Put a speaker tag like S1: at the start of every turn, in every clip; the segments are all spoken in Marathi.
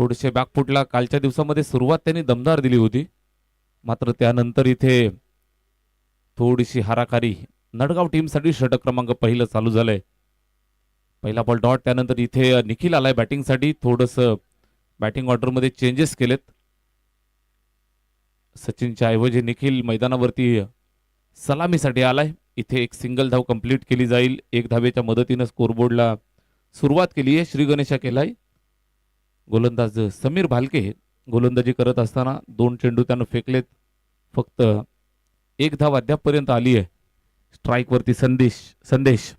S1: थोडेसे बॅकफुटला कालच्या दिवसामध्ये सुरुवात त्यांनी दमदार दिली होती, मात्र त्यानंतर इथे थोडीशी हाराकारी नडगाव टीमसाठी षटक क्रमांक पहिलं चालू झालंय. पहिला बॉल डॉट. त्यानंतर इथे निखिल आलाय बॅटिंगसाठी. थोडंसं बॅटिंग ऑर्डरमध्ये चेंजेस केलेत. सचिनच्या ऐवजी निखिल मैदानावरती सलामीसाठी आलाय. इथे एक सिंगल धाव कंप्लीट केली जाईल. एक धावेच्या मदतीनं स्कोरबोर्डला सुरुवात केली आहे. श्री गणेशा केलाय. गोलंदाज समीर भालके गोलंदाजी करत असताना 2 चेंडू त्यानं फेकलेत. फक्त एक धाव अद्यापपर्यंत आली आहे. स्ट्राईक वरती संदेश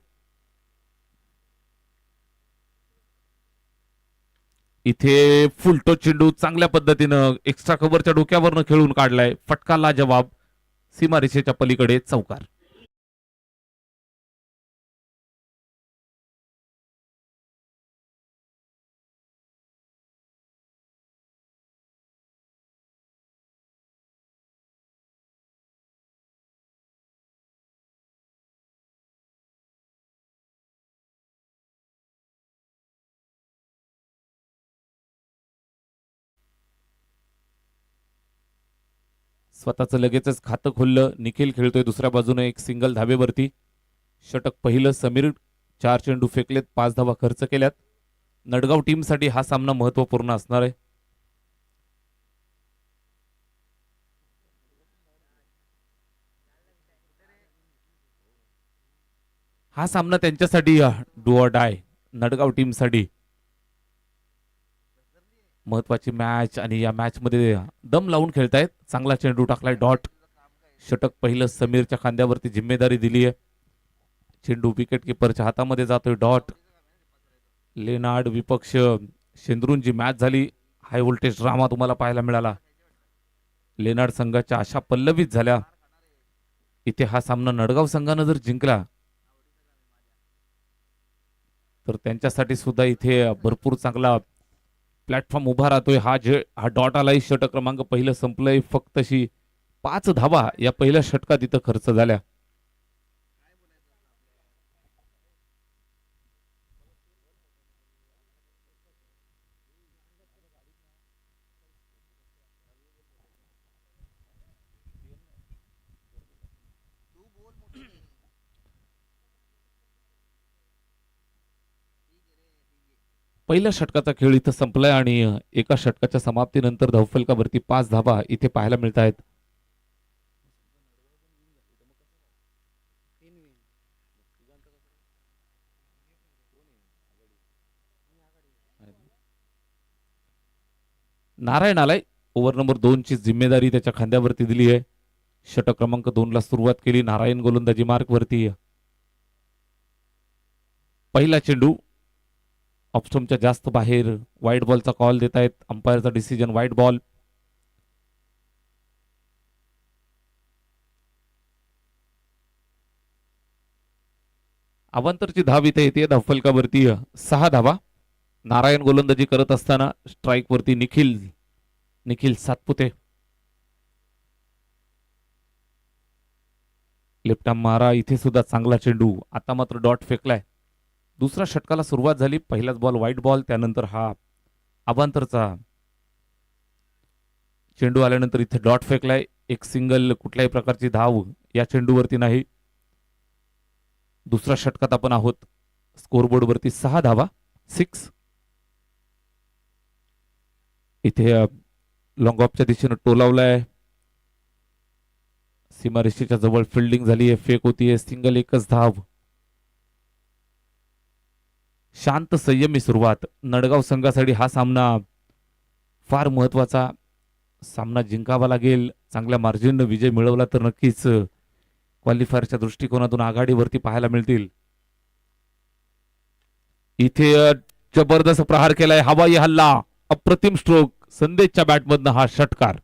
S1: इथे फुलटो चेंडू चांगल्या पद्धतीनं एक्स्ट्रा कव्हरच्या डोक्यावरनं खेळून काढलाय. फटका लाजवाब. सीमारेषेच्या पलीकडे चौकार. स्वतःचं लगेचच खातं खोललं. निखिल खेळतोय दुसऱ्या बाजूने एक सिंगल धावेवरती. षटक पहिलं. समीर 4 चेंडू फेकलेत, 5 धावा खर्च केल्यात. नडगाव टीमसाठी हा सामना महत्वपूर्ण असणार आहे. हा सामना त्यांच्यासाठी डू ऑर डाय. नडगाव टीमसाठी महत्वाची मॅच आणि या मॅच मध्ये दम लावून खेळतायत. चांगला चेंडू टाकलाय डॉट. षटक पहिलं. समीरच्या खांद्यावरती जिम्मेदारी दिली आहे. चेंडू विकेट किपरच्या हातामध्ये जातोय डॉट. लेनार्ड विपक्ष शेंद्रूंची मॅच झाली. हाय व्होल्टेज ड्रामा तुम्हाला पाहायला मिळाला. लेनार्ड संघाच्या आशा पल्लवित झाल्या. इथे हा सामना नडगाव संघानं जर जिंकला तर त्यांच्यासाठी सुद्धा इथे भरपूर चांगला प्लॅटफॉर्म उभा राहतोय. हा डॉट आलाय. षटक क्रमांक पहिलं संपलंय. फक्त 5 धावा या पहिल्या षटकात इथं खर्च झाल्या. पहिल्या षटकाचा खेळ इथं संपलाय आणि एका षटकाच्या समाप्तीनंतर धावफलकावरती 5 धावा इथे पाहायला मिळत आहेत. नारायण आलाय. ओव्हर नंबर 2 ची जिम्मेदारी त्याच्या खांद्यावरती दिली आहे. षटक क्रमांक 2 ला सुरुवात केली. नारायण गोलंदाजी मार्क वरती. पहिला चेंडू ऑफस्टंपच्या जास्त बाहेर. वाईट बॉलचा कॉल देत आहेत. अंपायरचा डिसिजन वाईट बॉल. अवांतरची धाव इथे येते धावफलकावरती 6 धावा. नारायण गोलंदाजी करत असताना स्ट्राईक वरती निखिल सातपुते. लेफ्ट आर्म मारा. इथे सुद्धा चांगला चेंडू. आता मात्र डॉट फेकलाय. दुसऱ्या षटकाला सुरुवात झाली. पहिलाच बॉल व्हाईट बॉल. त्यानंतर हा अवांतरचा चेंडू आल्यानंतर इथे डॉट फेकलाय. एक सिंगल कुठल्याही प्रकारची धाव या चेंडूवरती नाही. दुसऱ्या षटकात आपण आहोत. स्कोरबोर्ड वरती 6 धावा. 6. इथे लॉंग ऑफच्या दिशेनं टोलावलाय. सीमारेषेच्या जवळ फिल्डिंग झाली आहे. फेक होतीये. सिंगल. एकच धाव. शांत संयमी सुरुवात. नडगाव संघासाठी हा सामना फार महत्वाचा. सामना जिंकावा लागेल. चांगल्या मार्जिनने विजय मिळवला तर नक्कीच क्वालिफायरच्या दृष्टिकोनातून आघाडीवरती पाहायला मिळतील. इथे जबरदस्त प्रहार केलाय. हवाई हल्ला. अप्रतिम स्ट्रोक. संदेशच्या बॅटमधनं हा षटकार.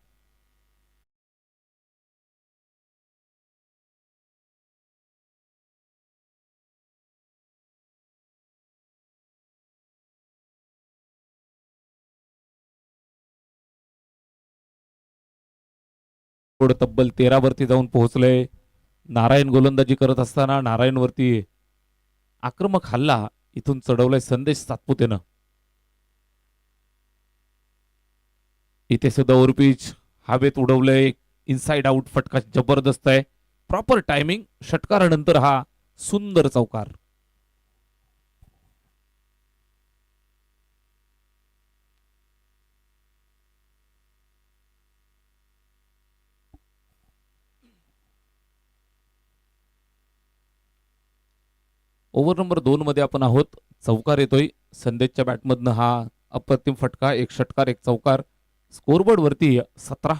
S1: तब्बल 13 वरती जाऊन पोहोचलंय. नारायण गोलंदाजी करत असताना नारायण वरती आक्रमक हल्ला इथून चढवलाय संदेश सातपुतेनं. इथे सुद्धा ओव्हरपिच हवेत उडवलंय, इनसाइड आउट फटका जबरदस्त आहे, प्रॉपर टायमिंग, षटकारानंतर हा सुंदर चौकार. ओव्हर नंबर 2 मध्ये आपण आहोत. चौकार येतोय संदेशच्या बॅटमधनं, हा अप्रतिम फटका, एक षटकार एक चौकार. स्कोरबोर्ड वरती 17.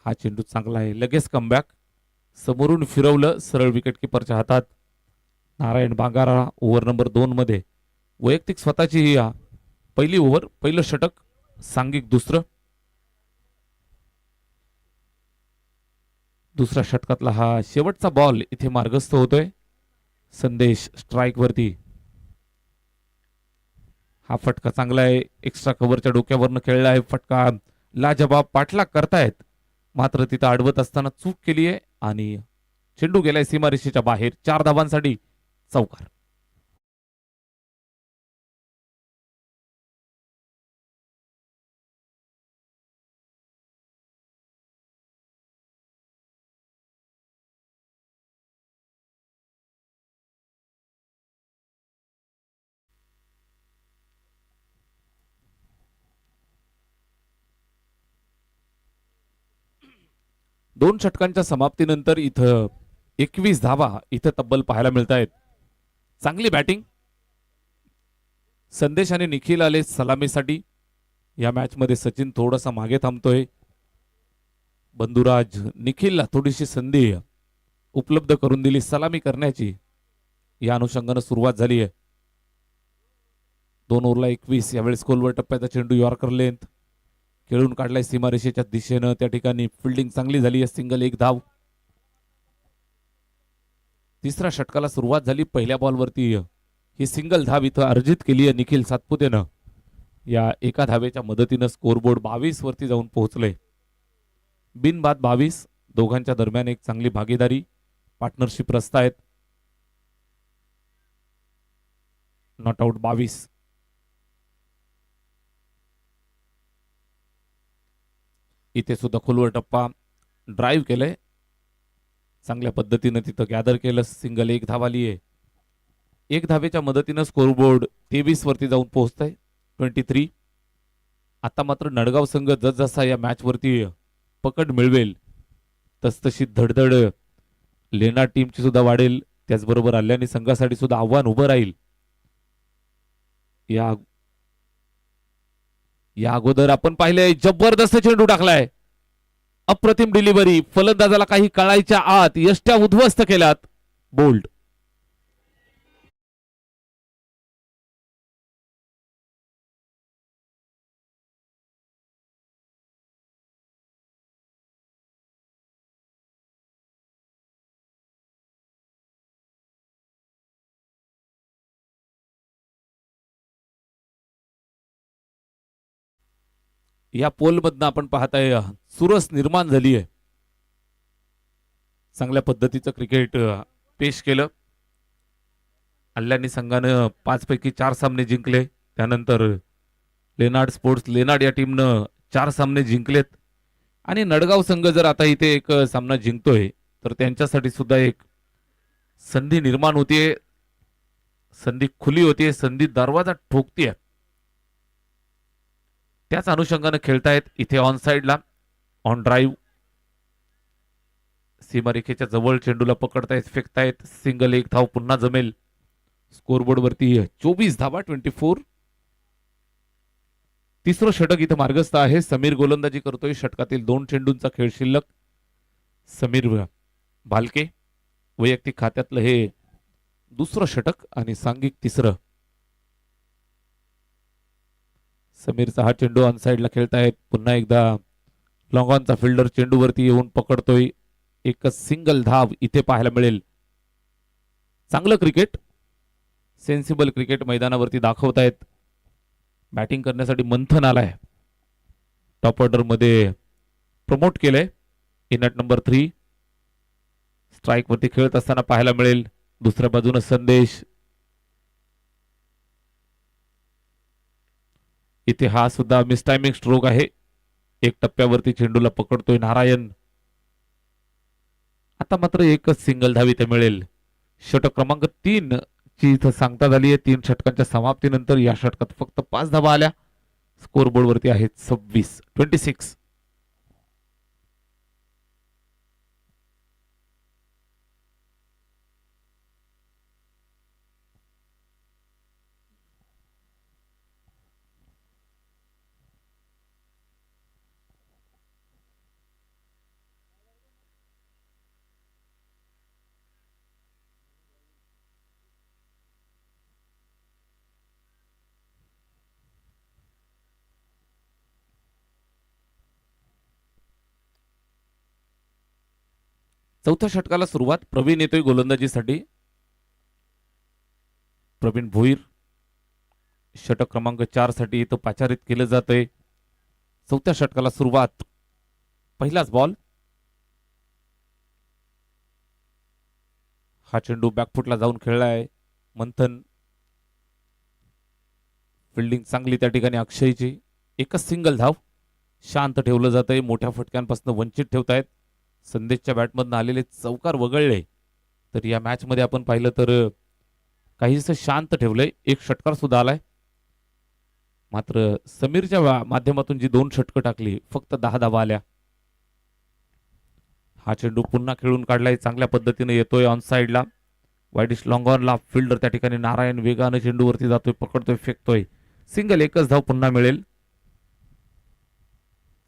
S1: हा चेंडू चांगला आहे, लगेच कमबॅक, समोरून फिरवलं सरळ विकेट किपरच्या हातात. नारायण बांगारा ओव्हर नंबर 2 मध्ये वैयक्तिक स्वतःची ही पहिली ओव्हर, पहिलं षटक, सांघिक दुसरं. दुसऱ्या षटकातला हा शेवटचा बॉल इथे मार्गस्थ होतोय. संदेश स्ट्राइक वरती. हा फटका चांगला आहे, एक्स्ट्रा कव्हरच्या डोक्यावरनं खेळला आहे फटका, लाजबाब, पाठलाग करतायत, मात्र तिथं अडवत असताना चूक केली आहे आणि चेंडू गेलाय सीमारेषेच्या बाहेर. 4 धावांसाठी चौकार. दोन षटकांच्या समाप्तीनंतर इथं 21 धावा इथं तब्बल पाहायला मिळत आहेत. चांगली बॅटिंग. संदेश आणि निखिल आले सलामीसाठी. या मॅच मध्ये सचिन थोडासा मागे थांबतोय. बंधुराज निखिलला थोडीशी संधी उपलब्ध करून दिली सलामी करण्याची. या अनुषंगाने सुरुवात झाली आहे. 2 ओव्हरला 21. यावेळेस खोलवर टप्प्याचा चेंडू यॉर्कर लेंथ खेळून काढलाय सीमारेषेच्या दिशेनं. त्या ठिकाणी फिल्डिंग चांगली झाली आहे, सिंगल, 1 धाव. तिसऱ्या षटकाला सुरुवात झाली. पहिल्या बॉलवरती ही सिंगल धाव इथं अर्जित केली आहे निखिल सातपुतेनं. या एका धावेच्या मदतीनं स्कोरबोर्ड 22 वरती जाऊन पोहोचले. बिनबाद 22. दोघांच्या दरम्यान एक चांगली भागीदारी, पार्टनरशिप रचतायत. Not out 22. इथे सुद्धा खोलवर टप्पा ड्राईव्ह केलंय, चांगल्या पद्धतीनं तिथं गॅदर केलं, सिंगल, 1 धाव आली आहे. 1 धावेच्या मदतीनं स्कोरबोर्ड 23 वरती जाऊन पोहोचतंय, 23. आता मात्र नडगाव संघ जसजसा या मॅच वरती पकड मिळवेल तसतशी धडधड लेना टीमची सुद्धा वाढेल. त्याचबरोबर अल्यानी संघासाठी सुद्धा आव्हान उभं राहील. या अगोदर आपण पाहिले जबरदस्त चेंडू टाकलाय, अप्रतिम डिलिव्हरी, फलंदाजाला काही कळायच्या आत यष्ट्या उद्ध्वस्त केल्यात. बोल्ड. या पोल मधनं आपण पाहताय चुरस निर्माण झाली आहे. चांगल्या पद्धतीचं क्रिकेट पेश केलं. अल्ल्यानी संघानं 5 पैकी 4 सामने जिंकले. त्यानंतर लेनार्ड स्पोर्ट्स लेनार्ड या टीमनं 4 सामने जिंकलेत. आणि नडगाव संघ जर आता इथे एक सामना जिंकतोय तर त्यांच्यासाठी सुद्धा एक संधी निर्माण होतीये, संधी खुली होतीये, संधी दरवाजा ठोकतीये. त्याच अनुषंगाने खेळतायत. इथे ऑन साइडला ऑन ड्राईव्ह, सीमारेखेच्या जवळ चेंडूला पकडतायत, फेकतायत, सिंगल, 1 धाव पुन्हा जमेल. स्कोरबोर्ड वरती 24 धावा, 24. तिसरं षटक इथं मार्गस्थ आहे. समीर गोलंदाजी करतोय. षटकातील 2 चेंडूंचा खेळ शिल्लक. समीर भालके वैयक्तिक खात्यातलं हे दुसरं षटक आणि सांघिक तिसरं. समीरचा हा चेंडू ऑन साइडला खेळतायत. पुन्हा एकदा लॉंग ऑनचा फिल्डर चेंडूवरती येऊन पकडतोय. एकच सिंगल धाव इथे पाहायला मिळेल. चांगलं क्रिकेट, सेन्सिबल क्रिकेट मैदानावरती दाखवतायत. बॅटिंग करण्यासाठी मंथन आलाय. टॉप ऑर्डर मध्ये प्रमोट केलंय. इन ॲट नंबर 3 स्ट्राइक वरती खेळत असताना पाहायला मिळेल. दुसऱ्या बाजूने संदेश. इथे हा सुद्धा मिसटायमिंग स्ट्रोक आहे. एक टप्प्यावरती चेंडूला पकडतोय नारायण. आता मात्र एकच सिंगल धाव इथे मिळेल. षटक क्रमांक 3 ची इथं सांगता झाली आहे. 3 षटकांच्या समाप्तीनंतर या षटकात फक्त 5 धावा आल्या. स्कोरबोर्ड वरती आहेत 26. चौथ्या षटकाला सुरुवात. प्रवीण येतोय गोलंदाजीसाठी. प्रवीण भोईर षटक क्रमांक 4 साठी इथं पाचारित केलं जातंय. चौथ्या षटकाला सुरुवात. पहिलाच बॉल. हा चेंडू बॅकफुटला जाऊन खेळलाय. मंथन. फिल्डिंग चांगली त्या ठिकाणी अक्षयची. एकच सिंगल धाव. शांत ठेवलं जातंय. मोठ्या फटक्यांपासून वंचित ठेवतायत. संदेशच्या बॅटमधून आलेले चौकार वगळले. तर या मॅच मध्ये आपण पाहिलं तर काहीसं शांत ठेवलंय. एक षटकार सुद्धा आलाय. मात्र समीरच्या माध्यमातून जी 2 षटकं टाकली फक्त 10 धावा आल्या. हा चेंडू पुन्हा खेळून काढलाय. चांगल्या पद्धतीने येतोय ऑन साइडला. Widish long ऑनला. फिल्डर त्या ठिकाणी नारायण वेगाने चेंडूवरती जातोय. पकडतोय. फेकतोय. सिंगल. एकच धाव पुन्हा मिळेल.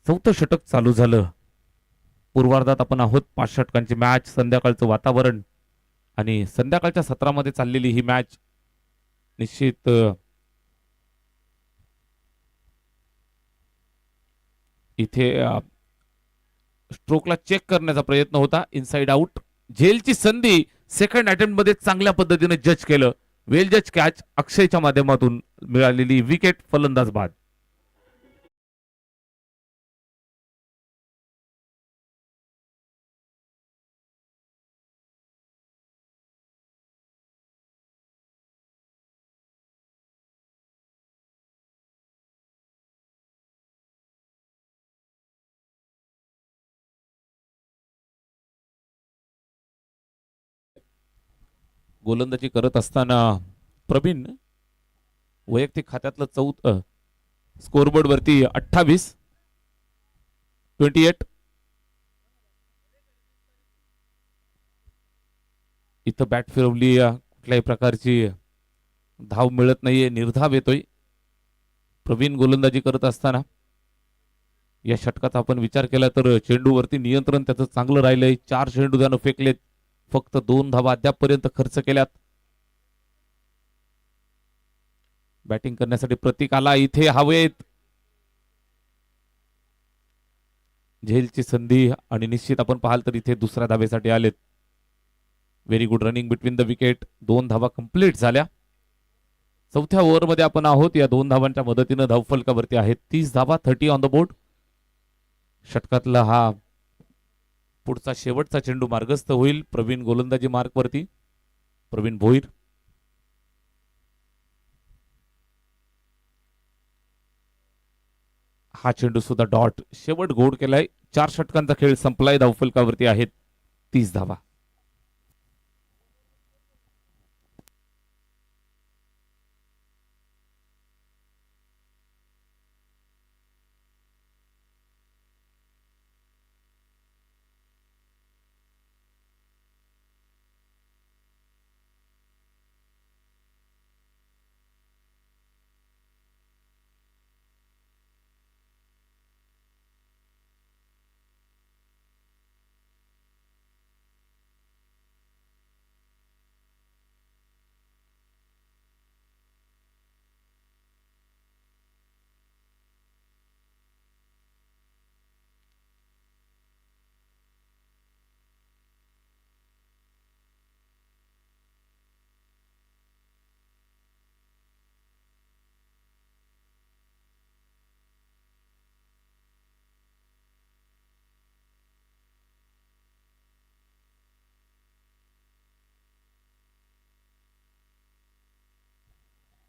S1: चौथं षटक चालू झालं. पूर्वार्धात आपण आहोत. 5 षटकांची मॅच. संध्याकाळचं वातावरण आणि संध्याकाळच्या सत्रामध्ये चाललेली ही मॅच निश्चित इथे स्ट्रोकला चेक करण्याचा प्रयत्न होता. Inside out. झेलची संधी सेकंड अटेम्प्ट मध्ये चांगल्या पद्धतीने जज केलं. वेल जज कॅच. अक्षयच्या माध्यमातून मिळालेली विकेट. फलंदाज बाद. गोलंदाजी करत असताना प्रवीण वैयक्तिक खात्यातलं स्कोरबोर्ड वरती 28. इथं बॅट फिरवली. कुठल्याही प्रकारची धाव मिळत नाहीये. निर्धाव येतोय. प्रवीण गोलंदाजी करत असताना या षटकाचा आपण विचार केला तर चेंडूवरती नियंत्रण त्याचं चांगलं राहिलंय. 4 चेंडू त्यानं फेकलेत. फक्त 2 धावा अद्यापपर्यंत खर्च केल्यात. बॅटिंग करण्यासाठी प्रतीक आला. इथे हवेत. झेलची संधी आणि निश्चित आपण पाहाल तर इथे दुसऱ्या धावेसाठी आलेत. Very good running between the wicket. 2 धावा कंप्लीट झाल्या. चौथ्या ओव्हरमध्ये आपण आहोत. या 2 धावांच्या मदतीनं धावफलकावरती आहेत 30 धावा. 30 ऑन द बोर्ड. षटकातला हा पुढचा शेवटचा चेंडू मार्गस्थ होईल. प्रवीण गोलंदाजी मार्कवरती. प्रवीण भोईर. हा चेंडू सुद्धा डॉट. शेवट गोड केलाय. 4 षटकांचा खेळ संपलाय. धावफलकावरती आहेत 30 धावा.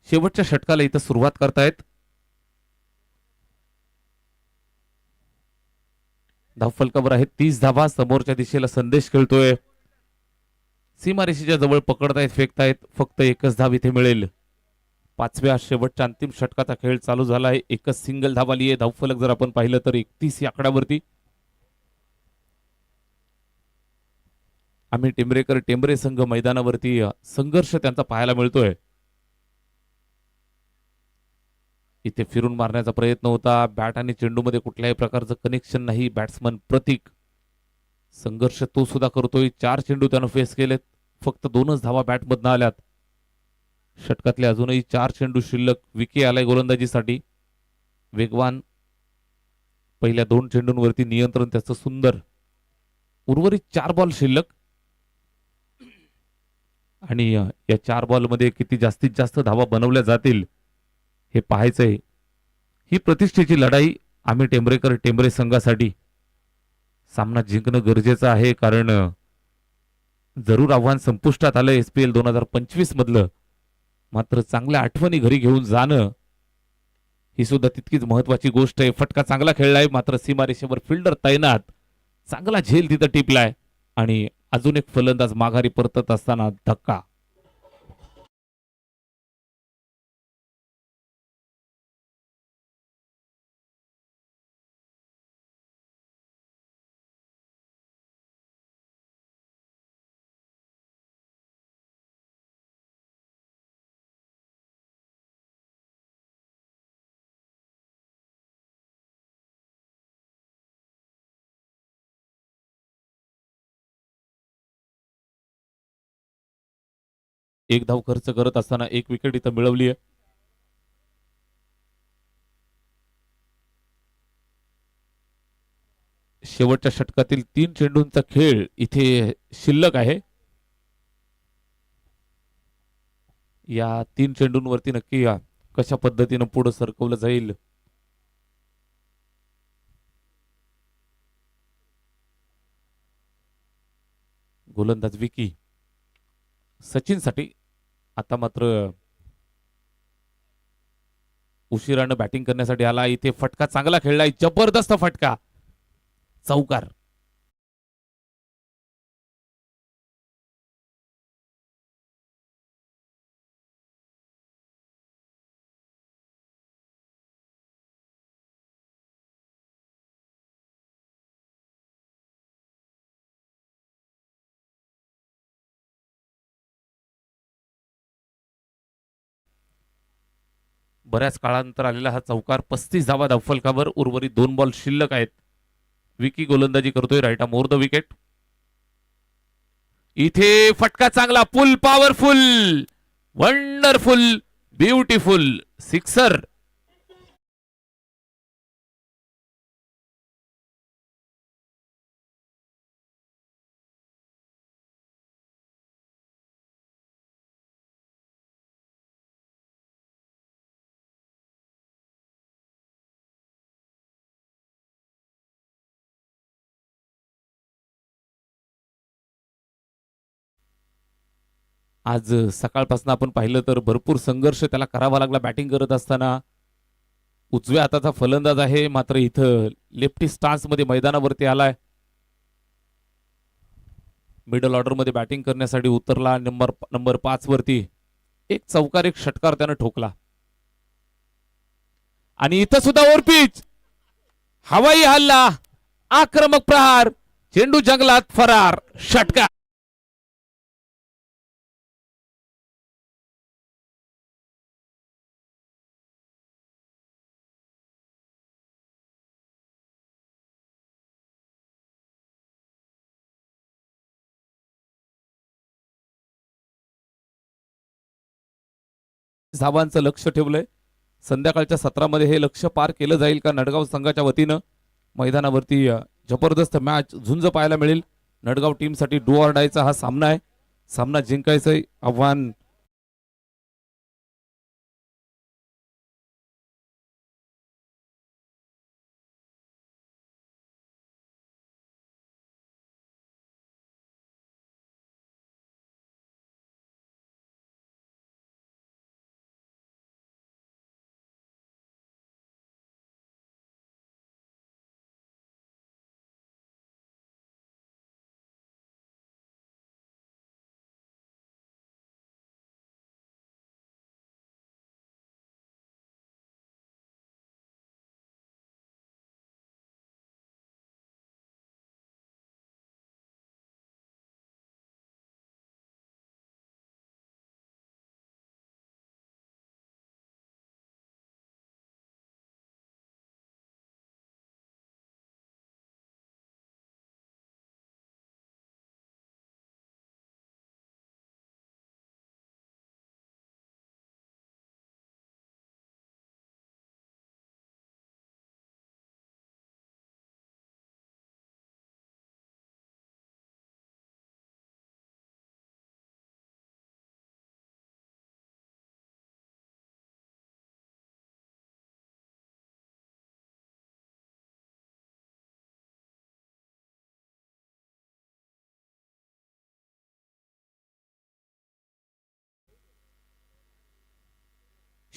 S1: शेवटच्या षटकाला इथं सुरुवात करतायत. धावफलकावर आहे 30 धावा. समोरच्या दिशेला संदेश खेळतोय. सीमारेषेच्या जवळ पकडतायत, फेकतायत. फक्त एकच धाव इथे मिळेल. पाचव्या शेवटच्या अंतिम षटकाचा खेळ चालू झाला आहे. एकच सिंगल धाव आली आहे. धावफलक जर आपण पाहिलं तर 31 या आकड्यावरती. आम्ही टेंबरेकर टेंबरे संघ मैदानावरती संघर्ष त्यांचा पाहायला मिळतोय. इथे फिरून मारण्याचा प्रयत्न होता. बॅट आणि चेंडूमध्ये कुठल्याही प्रकारचं कनेक्शन नाही. बॅट्समन प्रतीक संघर्ष तो सुद्धा करतोय. 4 चेंडू त्यानं फेस केलेत. फक्त 2च धावा बॅटमधनं आल्यात. षटकातले अजूनही 4 चेंडू शिल्लक. विकी आलाय गोलंदाजीसाठी. वेगवान. पहिल्या 2 चेंडूंवरती नियंत्रण त्याचं सुंदर. उर्वरित 4 बॉल शिल्लक. आणि या 4 बॉलमध्ये किती जास्तीत जास्त धावा बनवल्या जातील हे पाहायचंय. ही प्रतिष्ठेची लढाई आम्ही टेंबरेकर टेंबरे संघासाठी. सामना जिंकणं गरजेचं आहे, कारण जरूर आव्हान संपुष्टात आलं SPL 2025 मधलं. मात्र चांगल्या आठवणी घरी घेऊन जाणं ही सुद्धा तितकीच महत्वाची गोष्ट आहे. फटका चांगला खेळलाय, मात्र सीमारेषेवर फिल्डर तैनात. चांगला झेल तिथं टिपलाय. आणि अजून एक फलंदाज माघारी परतत असताना धक्का. एक धाव खर्च करत असताना 1 विकेट इथं मिळवली आहे. शेवटच्या षटकातील 3 चेंडूंचा खेळ इथे शिल्लक आहे. या 3 चेंडूंवरती नक्की कशा पद्धतीनं पुढे सरकवलं जाईल. गोलंदाज विकी सचिनसाठी. आता मात्र उशिरानं बॅटिंग करण्यासाठी आला. इथे फटका चांगला खेळलाय. जबरदस्त फटका. चौकार. बऱ्याच काळानंतर आलेला हा चौकार. 35 धावा धावफलकावर. उर्वरित 2 बॉल शिल्लक आहेत. विकी गोलंदाजी करतोय. Right more the wicket. इथे फटका चांगला. Full powerful. Wonderful. Beautiful sixer. आज सकाळपासून आपण पाहिलं तर भरपूर संघर्ष त्याला करावा लागला बॅटिंग करत असताना. उजव्या हाताचा फलंदाज आहे, मात्र इथं लेफ्टी स्टान्स मध्ये मैदानावरती आलाय. मिडल ऑर्डर मध्ये बॅटिंग करण्यासाठी उतरला. नंबर 5 वरती एक चौकार एक षटकार त्यानं ठोकला. आणि इथं सुद्धा ओव्हरपिच. हवाई हल्ला. आक्रमक प्रहार. चेंडू जंगलात फरार. षटकार. धावांचं लक्ष ठेवलंय. संध्याकाळच्या सत्रामध्ये हे लक्ष पार केलं जाईल का नडगाव संघाच्या वतीनं. मैदानावरती जबरदस्त मॅच झुंज पाहायला मिळेल. नडगाव टीम साठी डू ऑर डायचा हा सामना आहे. सामना जिंकायचंय. आव्हान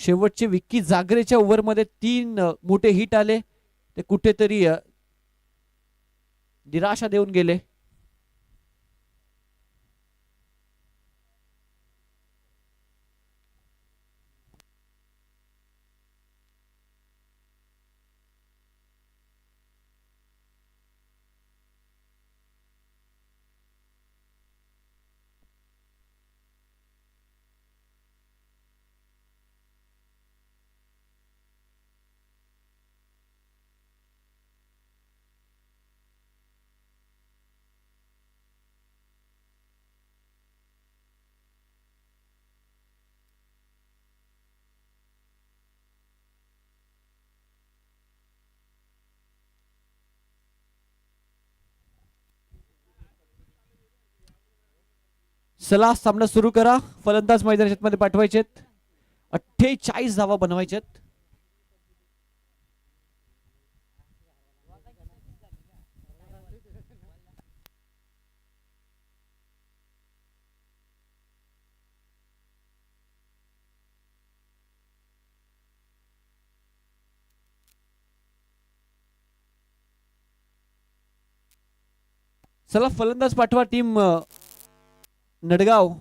S2: शेवटचे विक्की जागरेच्या ओव्हरमध्ये 3 मोठे हिट आले, ते कुठेतरी निराशा देऊन गेले. चला सामना सुरू करा. फलंदाज मैदानाच्या मध्ये पाठवायचेत. 48 धावा बनवायच्यात. चला फलंदाज पाठवा टीम नडगाव.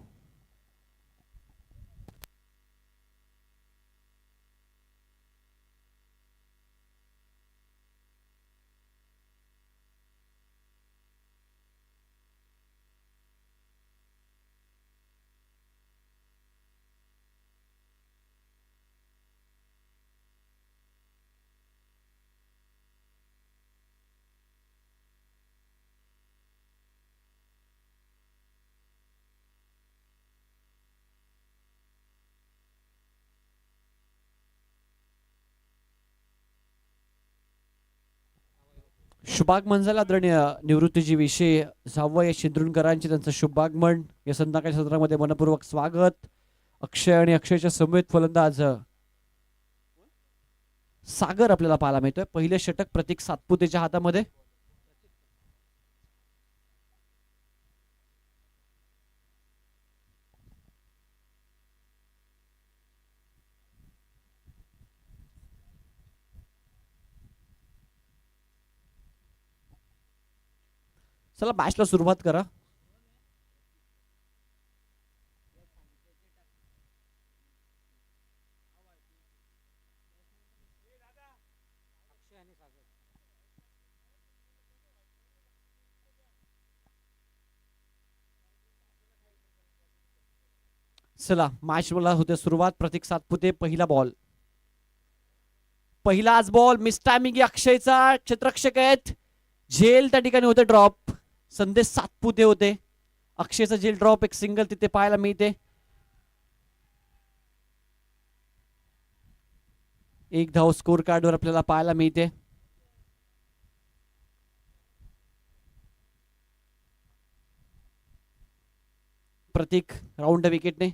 S2: शुभागमन झाला आदरणीय निवृत्तीजी विषय 6व्या या शिंद्रुणकरांचे त्यांचं शुभागमन या संध्याकाळच्या सत्रामध्ये मनपूर्वक स्वागत. अक्षय आणि अक्षयच्या समेत फलंदाज सागर आपल्याला पाहायला मिळतोय. पहिले षटक प्रतीक सातपुतेच्या हातामध्ये. चला मॅचला सुरुवात करा. चला मॅच मला होते सुरुवात. प्रतीक सातपुते पहिला बॉल. पहिलाच बॉल मिस टायमिंग अक्षयचा. क्षेत्ररक्षक आहेत. झेल त्या ठिकाणी होते ड्रॉप. संदेश सातपुते होते. अक्षयचा झेल ड्रॉप एक सिंगल तिथे पाहायला मिळते. एक धाव स्कोर कार्ड वर आपल्याला पाहायला मिळते. प्रतीक राऊंड विकेटने.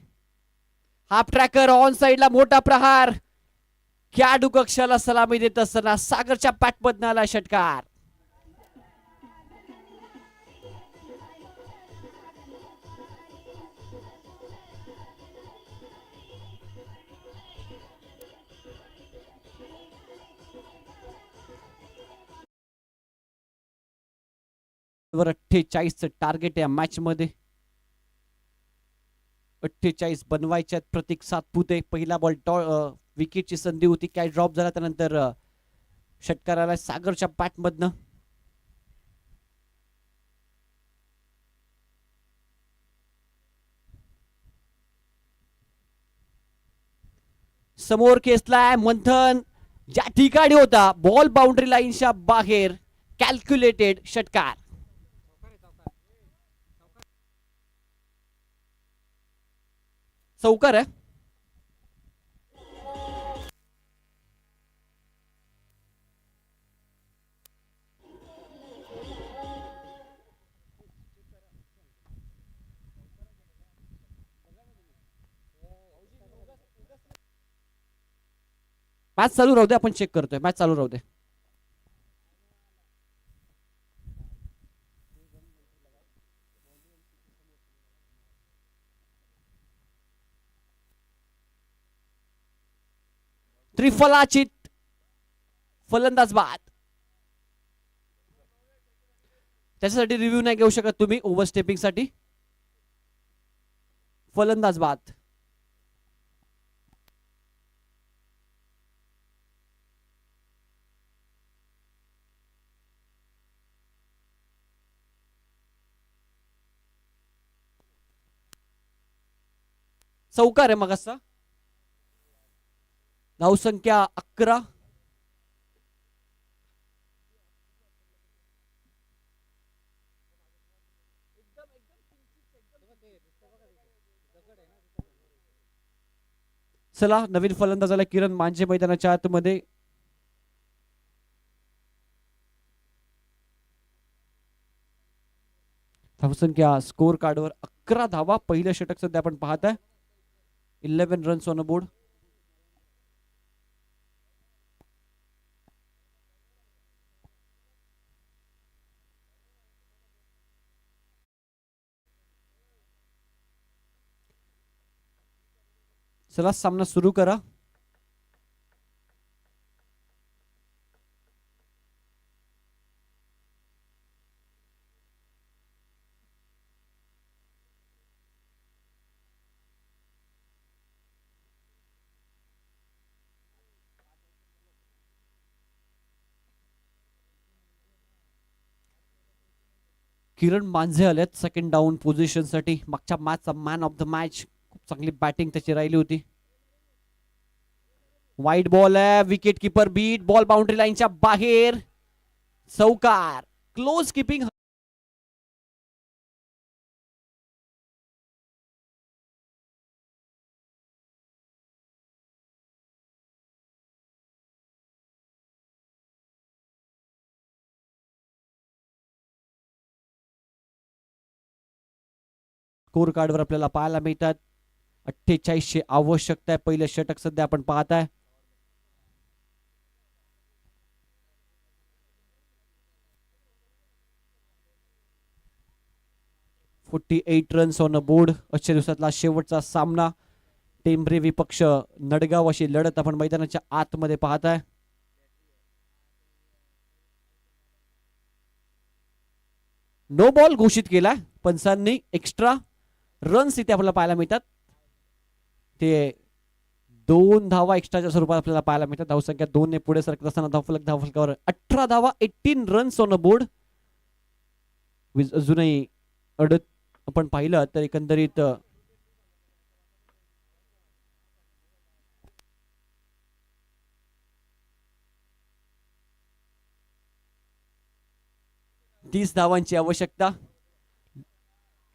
S2: हाफ ट्रॅकर ऑन साइडला मोठा प्रहार. खेळाडू कक्षाला सलामी देत असताना सागरच्या पॅटमधून आला षटकार. वर 48 टार्गेट या मॅच मध्ये. 48 बनवायच्यात. प्रतीक सातपुते पहिला बॉल विकेटची संधी होती. कॅच ड्रॉप झाला त्यानंतर षटकाराला सागरच्या पॅटमधनं. समोर खेचलाय मंथन. ज्या ठिकाणी होता बॉल बाउंड्री लाईनच्या बाहेर. कॅल्क्युलेटेड षटकार. चौकार आहे. मॅच चालू राहू दे. आपण चेक करतोय. मॅच चालू राहू दे. त्रिफलाचीत फलंदाज बाद. त्याच्यासाठी रिव्ह्यू नाही घेऊ शकत तुम्ही ओव्हरस्टेपिंग साठी. फलंदाज बाद. चौकार आहे मग असा. धावसंख्या 11. चला नवीन फलंदाजाला किरण मांझे मैदानाच्या आतमध्ये. धावसंख्या स्कोर कार्डवर 11 धावा. पहिलं षटक सध्या आपण पाहताय. 11 रन्स ऑन बोर्ड. चला सामना सुरू करा. किरण मांझे आलेत सेकंड डाऊन पोझिशन साठी. मागच्या मॅचचा मॅन ऑफ द मॅच. खूप चांगली बॅटिंग त्याची राहिली होती. वाईट बॉल आहे. Wicket keeper beat. Ball boundary लाईनच्या बाहेर. चौकार. Close keeping. स्कोर कार्डवर आपल्याला पाहायला मिळतात 4800 आवश्यकता आहे. पहिलं षटक सध्या आपण पाहताय. $48 रन्स ऑन बोर्ड. आजच्या दिवसातला शेवटचा सामना. टेंभरे विपक्ष नडगाव अशी लढत आपण मैदानाच्या आतमध्ये पाहताय. नो बॉल घोषित केला पंचांनी. एक्स्ट्रा रन्स इथे आपल्याला पाहायला मिळतात. ते 2 धावा एक्स्ट्राच्या स्वरूपात आपल्याला पाहायला मिळतात. धावसंख्या 2 ने पुढे सरकत असताना धावफलकावर 18 धावा. 18 रन्स ऑन बोर्ड. अजूनही अडत आपण पाहिलं तर एकंदरीत तीस धावांची आवश्यकता.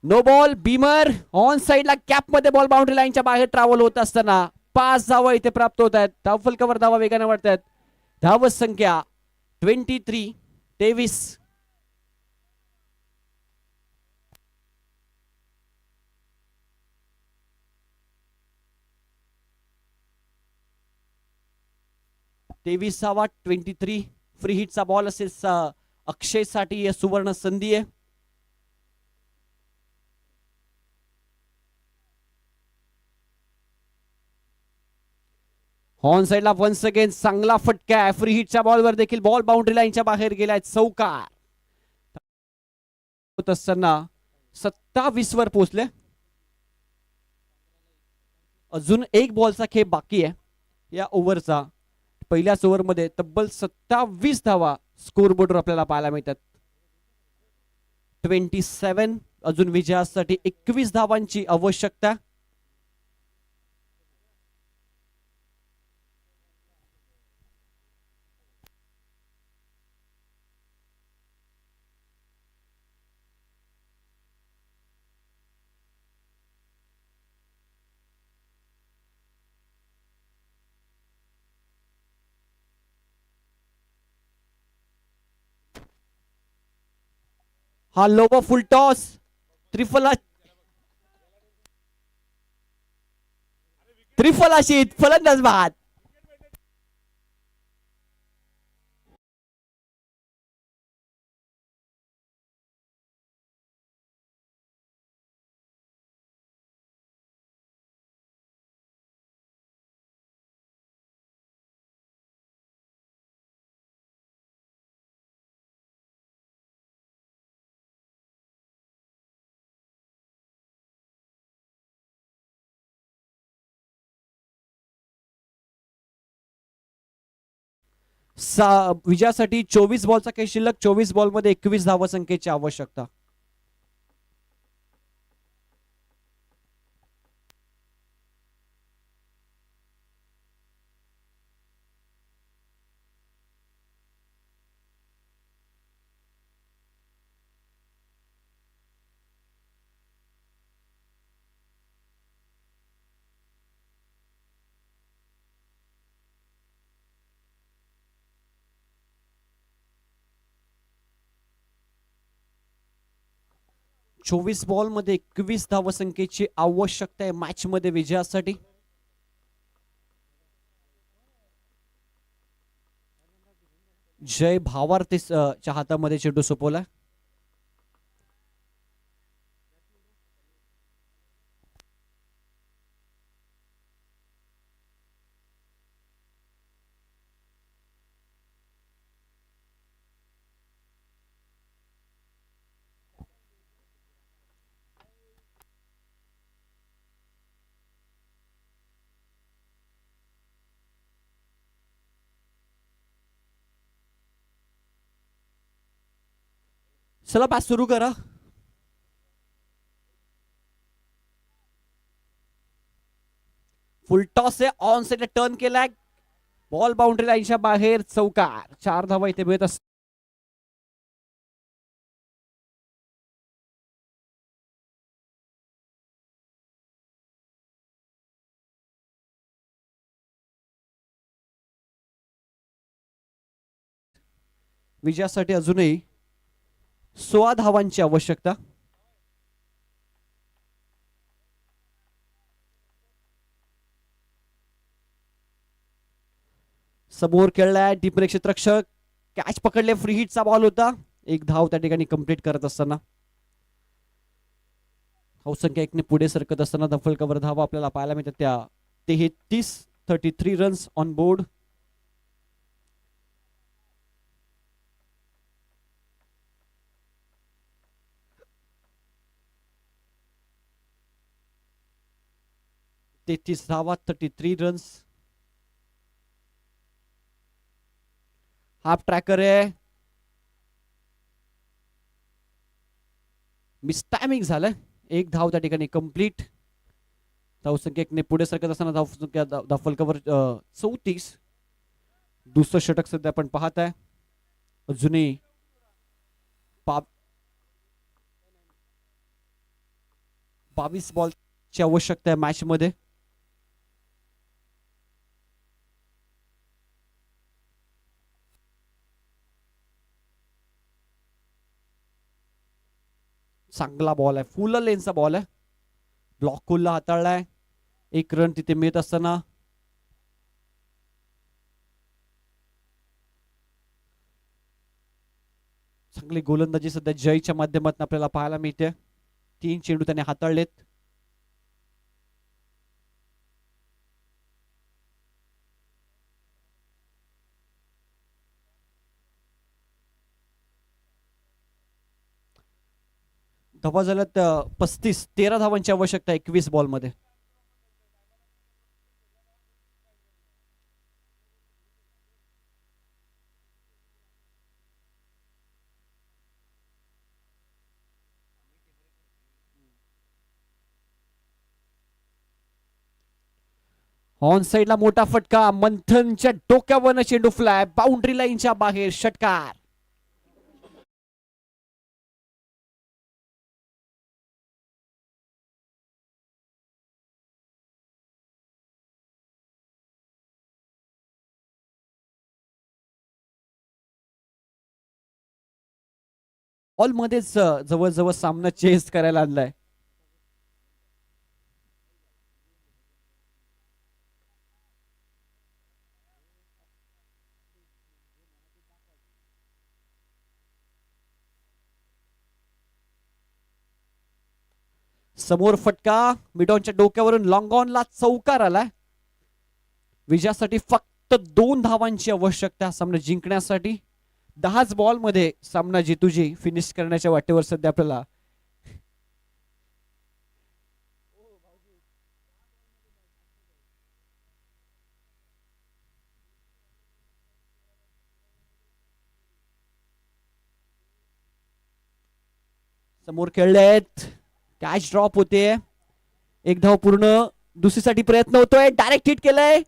S2: No ball. बीमर ऑन साइडला कॅप मध्ये. बॉल बाउंड्री लाईनच्या बाहेर ट्रॅव्हल होत असताना 5 धावा इथे प्राप्त होत आहेत. धावफलकावर धावा वेगाने वाढत आहेत. धाव संख्या 23. धावा. 23. फ्री हिटचा बॉल असेल अक्षय साठी सुवर्ण संधी आहे. ऑन साइडला वन्स अगेन चांगला फटका आहे. फ्री हिटच्या बॉलवर देखील बॉल बाउंड्री लाईनच्या बाहेर गेलाय. चौकार होत असताना 27 वर पोहोचले. अजून एक बॉलचा खेळ बाकी आहे या ओव्हरचा. पहिल्याच ओव्हरमध्ये तब्बल 27 धावा स्कोर बोर्डवर आपल्याला पाहायला मिळतात. 27. अजून विजयासाठी 21 धावांची आवश्यकता. हा लोबो फुल टॉस. त्रिफलाशीत फलंदाज बाद. विजयासाठी 24 बॉलचा काही शिल्लक, 24 बॉलमध्ये 21 धावसंख्येची आवश्यकता. चोवीस बॉल मध्ये 21 धावसंख्येची आवश्यकता आहे मॅच मध्ये विजयासाठी. जय भावार्थीच्या हातामध्ये चेंडू सोपवला. चला बॅट सुरू करा. फुल टॉस आहे, ऑन साइड टर्न केलाय, बॉल बाउंड्री लाईनच्या बाहेर, चौकार. 4 धावा इथे मिळत असतात. विजयासाठी अजूनही 16 धावांची आवश्यकता. समोर खेळलाय डीप क्षेत्ररक्षक, कॅच पकडले, फ्री हिटचा बॉल होता. 1 धाव त्या ठिकाणी कंप्लीट करत असताना, धावसंख्या 1 ने पुढे सरकत असताना दफल कव्हर धावा आपल्याला पाहायला मिळतात त्या 33 रन्स ऑन बोर्ड. धावा, 33 रन्स. हाफ ट्रॅकर आहे, मिस टायमिंग झालं. 1 धाव त्या ठिकाणी कंप्लीट. धावसंख्या 1 ने पुढे सरकत असताना धावसंख्या दफल कव्हर 34. दुसरं षटक सध्या आपण पाहत आहे. अजूनही 22 बॉलची आवश्यकता आहे मॅच मध्ये. चांगला बॉल आहे, फुल लेनचा बॉल आहे. ब्लॉक खुल्ला हाताळलाय. 1 रन तिथे मिळत असताना चांगली गोलंदाजी सध्या जयच्या माध्यमातून आपल्याला पाहायला मिळते. 3 चेंडू त्याने हाताळलेत. धावा झाल्यात 35. 13 धावांची आवश्यकता 21 बॉल मध्ये. ऑन साइडला मोठा फटका, मंथनच्या डोक्यावरनं चेंडू फ्लाय, बाउंड्री लाईनच्या बाहेर, षटकार. बॉल मध्येच जवळजवळ सामना चेस करायला आणलाय. समोर फटका, मिडॉनच्या डोक्यावरून लॉंग ऑनला चौकार आलाय. विजयासाठी फक्त 2 धावांची आवश्यकता सामना जिंकण्यासाठी. 10 बॉल मध्ये सामना जितूजी फिनिश करण्याच्या वाटेवर सध्या आपल्याला समोर खेळले आहेत, कॅच ड्रॉप होते, एक धाव पूर्ण, दुसरीसाठी प्रयत्न होतोय, डायरेक्ट हिट केलंय,